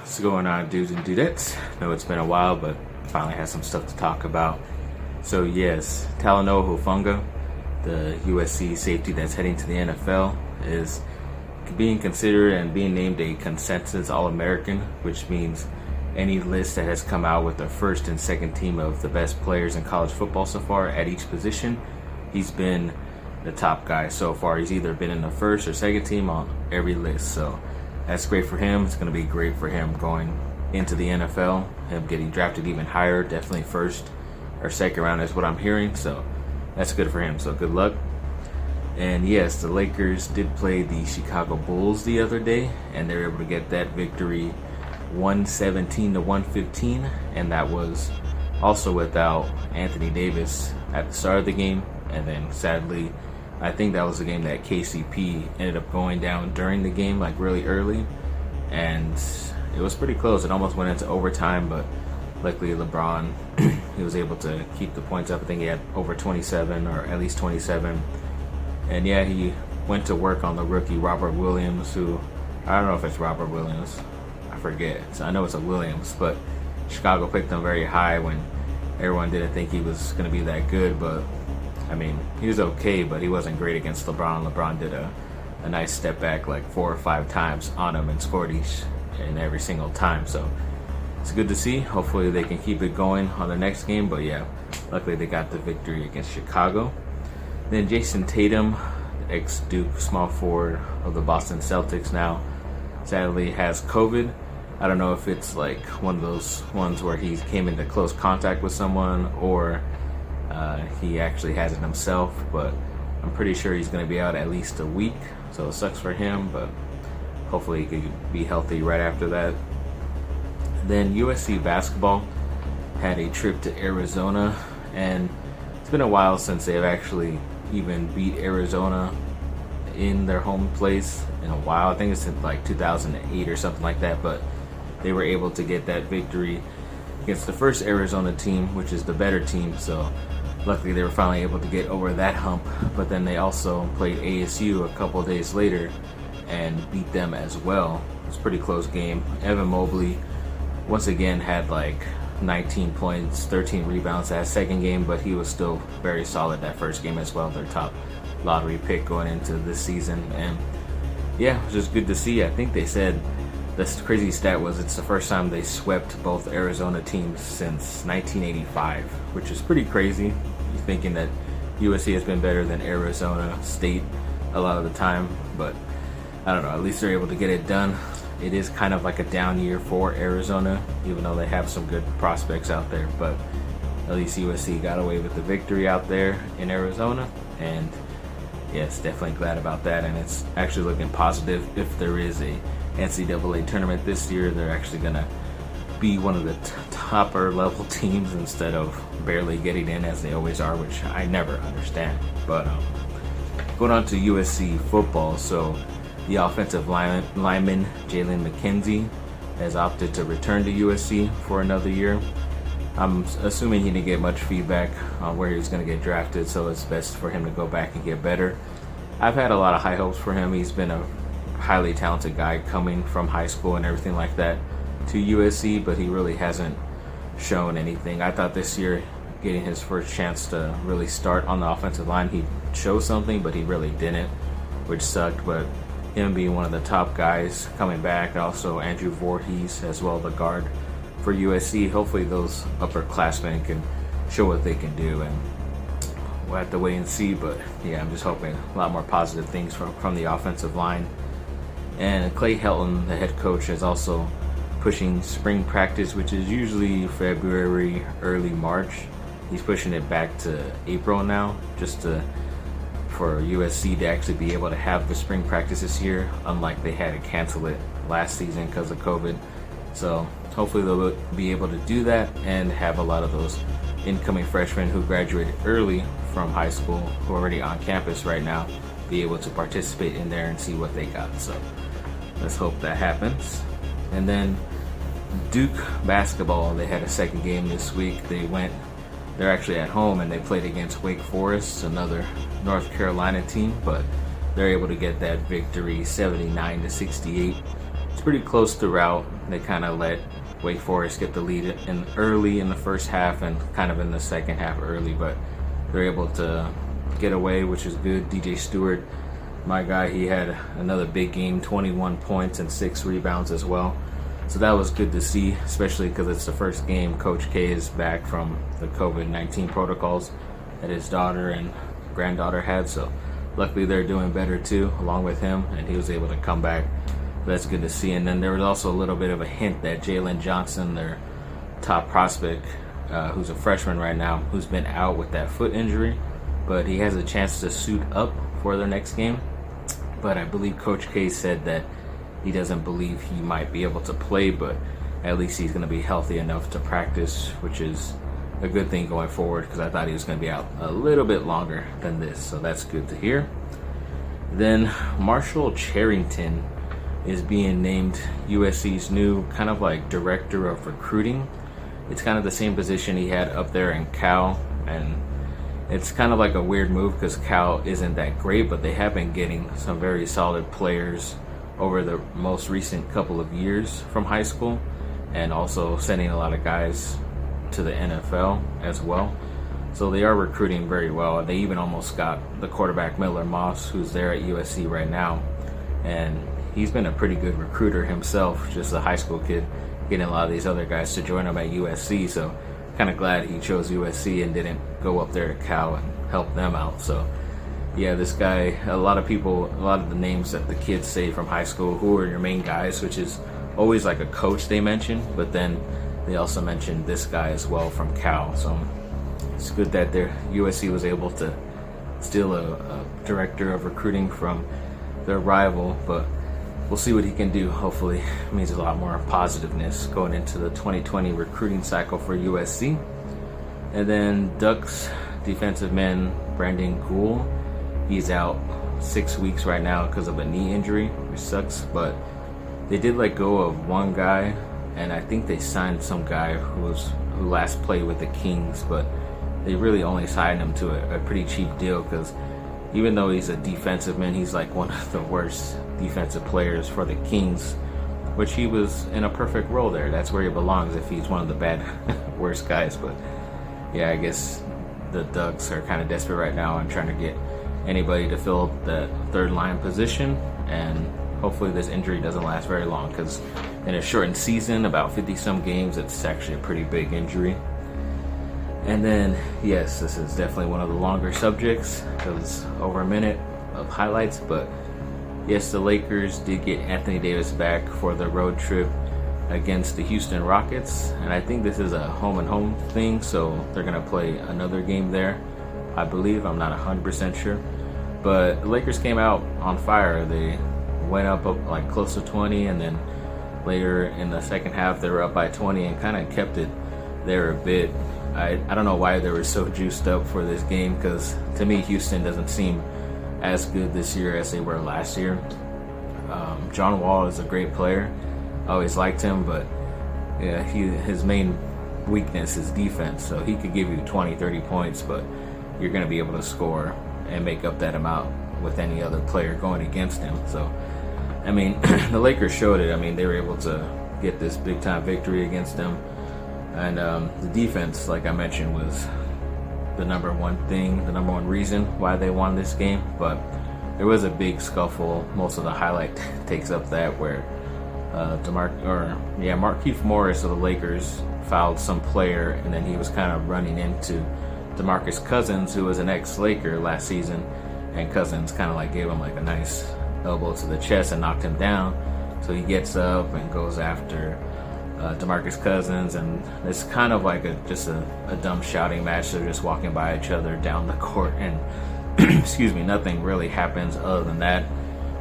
What's going on, dudes and dudettes? I know it's been a while, but finally have some stuff to talk about. So yes, Talanoa Hufanga, the USC safety that's heading to the NFL, is being considered and being named a consensus All-American, which means any list that has come out with the first and second team of the best players in college football so far at each position, he's been the top guy so far. He's either been in the first or second team on every list, so that's great for him. It's going to be great for him going into the NFL, him getting drafted even higher, definitely first or second round is what I'm hearing, so that's good for him, so good luck. And yes, the Lakers did play the Chicago Bulls the other day, and they were able to get that victory 117-115, and that was also without Anthony Davis at the start of the game. And then sadly, I think that was the game that KCP ended up going down during the game, like really early, and it was pretty close. It almost went into overtime, but luckily LeBron, he was able to keep the points up. I think he had over 27 or at least 27. And yeah, he went to work on the rookie Robert Williams, who, I don't know if it's Robert Williams, I forget. So I know it's a Williams, but Chicago picked him very high when everyone didn't think he was going to be that good. But I mean, he was okay, but he wasn't great against LeBron. LeBron did a nice step back like 4 or 5 times on him and scored each and every single time. So it's good to see. Hopefully they can keep it going on the next game. But yeah, luckily they got the victory against Chicago. Then Jason Tatum, ex-Duke small forward of the Boston Celtics now, sadly has COVID. I don't know if it's like one of those ones where he came into close contact with someone or he actually has it himself, but I'm pretty sure he's going to be out at least a week, so it sucks for him, but hopefully he could be healthy right after that. Then USC basketball had a trip to Arizona, and it's been a while since they've actually even beat Arizona in their home place in a while. I think it's in like 2008 or something like that, but they were able to get that victory against the first Arizona team, which is the better team, so luckily they were finally able to get over that hump. But then they also played ASU a couple of days later and beat them as well. It was a pretty close game. Evan Mobley once again had like 19 points, 13 rebounds that second game, but he was still very solid that first game as well. Their top lottery pick going into this season. And yeah, it was just good to see. I think they said this crazy stat was it's the first time they swept both Arizona teams since 1985, which is pretty crazy. You're thinking that USC has been better than Arizona State a lot of the time, but I don't know, at least they're able to get it done. It is kind of like a down year for Arizona, even though they have some good prospects out there, but at least USC got away with the victory out there in Arizona, and yes, definitely glad about that. And it's actually looking positive. If there is a NCAA tournament this year, they're actually going to be one of the topper level teams instead of barely getting in as they always are, which I never understand. But going on to USC football, so the offensive lineman Jalen McKenzie has opted to return to USC for another year. I'm assuming he didn't get much feedback on where he was going to get drafted, so it's best for him to go back and get better. I've had a lot of high hopes for him. He's been a highly talented guy coming from high school and everything like that to USC, but he really hasn't shown anything. I thought this year, getting his first chance to really start on the offensive line, he'd show something, but he really didn't, which sucked. But him being one of the top guys coming back, and also Andrew Voorhees as well, the guard for USC, hopefully those upperclassmen can show what they can do, and we'll have to wait and see. But yeah, I'm just hoping a lot more positive things from the offensive line. And Clay Helton, the head coach, is also pushing spring practice, which is usually February, early March. He's pushing it back to April now, just for USC to actually be able to have the spring practice this year, unlike they had to cancel it last season because of COVID. So hopefully they'll be able to do that and have a lot of those incoming freshmen who graduated early from high school, who are already on campus right now, be able to participate in there and see what they got. So let's hope that happens. And then Duke basketball, they had a second game this week. They're actually at home and they played against Wake Forest, another North Carolina team, but they're able to get that victory 79-68. It's pretty close throughout. They kind of let Wake Forest get the lead in early in the first half and kind of in the second half early, but they're able to get away, which is good. DJ Stewart, my guy, he had another big game, 21 points and 6 rebounds as well. So that was good to see, especially because it's the first game Coach K is back from the COVID-19 protocols that his daughter and granddaughter had. So luckily they're doing better too, along with him, and he was able to come back. That's good to see. And then there was also a little bit of a hint that Jalen Johnson, their top prospect, who's a freshman right now, who's been out with that foot injury, but he has a chance to suit up for their next game. But I believe Coach K said that he doesn't believe he might be able to play, but at least he's going to be healthy enough to practice, which is a good thing going forward, because I thought he was going to be out a little bit longer than this. So that's good to hear. Then Marshall Charrington is being named USC's new kind of like director of recruiting. It's kind of the same position he had up there in Cal, and it's kind of like a weird move because Cal isn't that great, but they have been getting some very solid players over the most recent couple of years from high school, and also sending a lot of guys to the NFL as well. So they are recruiting very well. They even almost got the quarterback Miller Moss, who's there at USC right now, and he's been a pretty good recruiter himself, just a high school kid, getting a lot of these other guys to join him at USC. So kind of glad he chose USC and didn't go up there to Cal and help them out. So yeah, this guy, a lot of the names that the kids say from high school, who are your main guys, which is always like a coach they mention, but then they also mentioned this guy as well from Cal. So it's good that their USC was able to steal a director of recruiting from their rival, but we'll see what he can do. Hopefully it means a lot more positiveness going into the 2020 recruiting cycle for USC. And then Ducks defensive man Brandon Gould, he's out 6 weeks right now because of a knee injury, which sucks, but they did let go of one guy, and I think they signed some guy who last played with the Kings, but they really only signed him to a pretty cheap deal, because even though he's a defensive man, he's like one of the worst defensive players for the Kings, which he was in a perfect role there. That's where he belongs if he's one of the bad worst guys. But yeah, I guess the Ducks are kind of desperate right now and trying to get anybody to fill the third line position, and hopefully this injury doesn't last very long, because in a shortened season, about 50 some games, it's actually a pretty big injury. And then, yes, this is definitely one of the longer subjects because over a minute of highlights, but yes, the Lakers did get Anthony Davis back for the road trip against the Houston Rockets, and I think this is a home and home thing, so they're going to play another game there, I believe. I'm not 100% sure, but the Lakers came out on fire. They went up like close to 20, and then later in the second half they were up by 20 and kind of kept it there a bit. I don't know why they were so juiced up for this game, because to me Houston doesn't seem as good this year as they were last year. John Wall is a great player. I always liked him, but yeah, his main weakness is defense. So he could give you 20, 30 points, but you're going to be able to score and make up that amount with any other player going against him. So, I mean, the Lakers showed it. I mean, they were able to get this big-time victory against them. And the defense, like I mentioned, was the number one reason why they won this game. But there was a big scuffle. Most of the highlight takes up that, where Markieff Morris of the Lakers fouled some player, and then he was kind of running into DeMarcus Cousins, who was an ex-Laker last season, and Cousins kind of like gave him like a nice elbow to the chest and knocked him down. So he gets up and goes after DeMarcus Cousins, and it's kind of like just a dumb shouting match. They're just walking by each other down the court, and excuse me, nothing really happens other than that,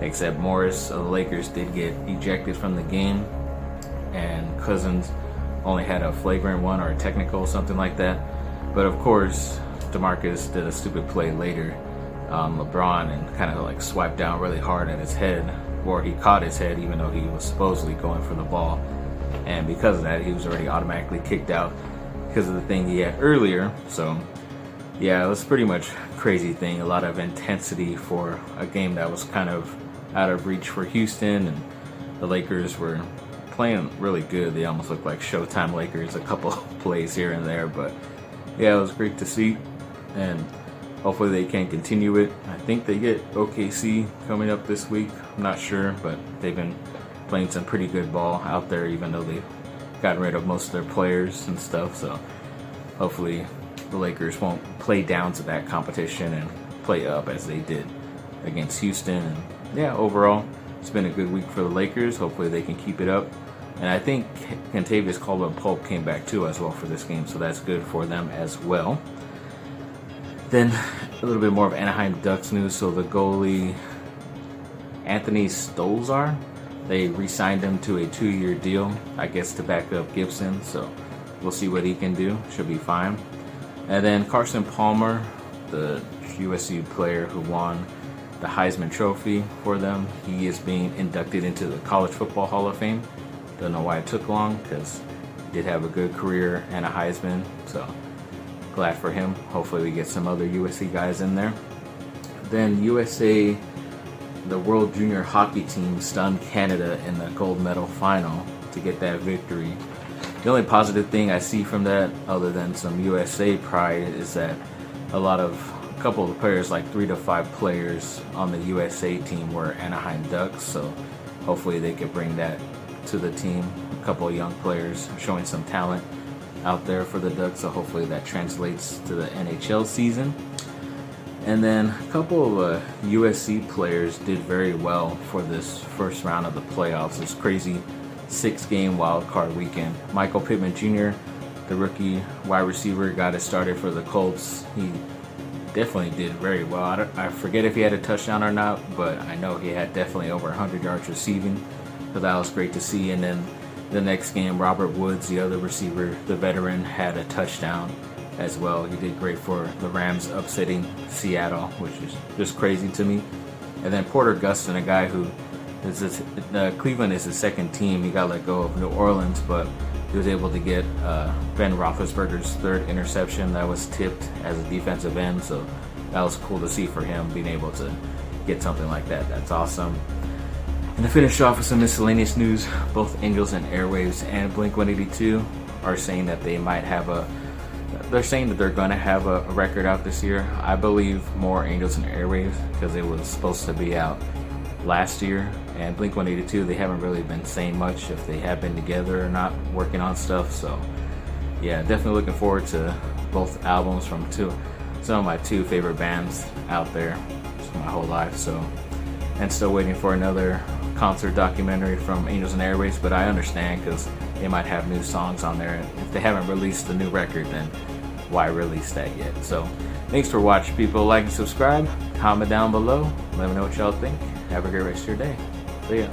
except Morris of the Lakers did get ejected from the game, and Cousins only had a flagrant one or a technical, something like that. But of course, DeMarcus did a stupid play later, LeBron, and kind of like swiped down really hard at his head, or he caught his head even though he was supposedly going for the ball. And because of that, he was already automatically kicked out because of the thing he had earlier. So yeah, it was pretty much a crazy thing. A lot of intensity for a game that was kind of out of reach for Houston, and the Lakers were playing really good. They almost look like Showtime Lakers, a couple plays here and there, but yeah, it was great to see, and hopefully they can continue it. I think they get OKC coming up this week. I'm not sure, but they've been playing some pretty good ball out there, even though they've gotten rid of most of their players and stuff. So hopefully the Lakers won't play down to that competition and play up as they did against Houston. And yeah, overall, it's been a good week for the Lakers. Hopefully they can keep it up. And I think Kentavious Caldwell-Pope came back too as well for this game, so that's good for them as well. Then a little bit more of Anaheim Ducks news. So the goalie Anthony Stolzar, they re-signed him to a 2-year deal, I guess to back up Gibson. So we'll see what he can do. Should be fine. And then Carson Palmer, the USC player who won the Heisman Trophy for them, he is being inducted into the College Football Hall of Fame. Don't know why it took long, because he did have a good career and a Heisman, so glad for him. Hopefully we get some other USC guys in there. Then USA, the World Junior Hockey team, stunned Canada in the gold medal final to get that victory. The only positive thing I see from that, other than some USA pride, is that a couple of the players, like 3 to 5 players on the USA team, were Anaheim Ducks, so hopefully they could bring that to the team. A couple of young players showing some talent out there for the Ducks, so hopefully that translates to the NHL season. And then a couple of USC players did very well for this first round of the playoffs. This crazy 6-game wild card weekend. Michael Pittman Jr., the rookie wide receiver, got it started for the Colts. He definitely did very well. I forget if he had a touchdown or not, but I know he had definitely over 100 yards receiving, so that was great to see. And then the next game, Robert Woods, the other receiver, the veteran, had a touchdown as well. He did great for the Rams, upsetting Seattle, which is just crazy to me. And then Porter Gustin, a guy who Cleveland is his second team. He got let go of New Orleans, but he was able to get Ben Roethlisberger's 3rd interception that was tipped as a defensive end. So that was cool to see for him, being able to get something like that. That's awesome. And to finish off with some miscellaneous news, both Angels and Airwaves and Blink-182 are saying that they might have they're saying that they're going to have a record out this year. I believe more Angels and Airwaves, because it was supposed to be out last year. And Blink-182, they haven't really been saying much if they have been together or not working on stuff. So yeah, definitely looking forward to both albums from some of my 2 favorite bands out there just my whole life. So, and still waiting for another concert documentary from Angels and Airwaves, but I understand, because they might have new songs on there. If they haven't released the new record, then why release that yet? So thanks for watching, people. Like and subscribe, comment down below, let me know what y'all think. Have a great rest of your day. See ya.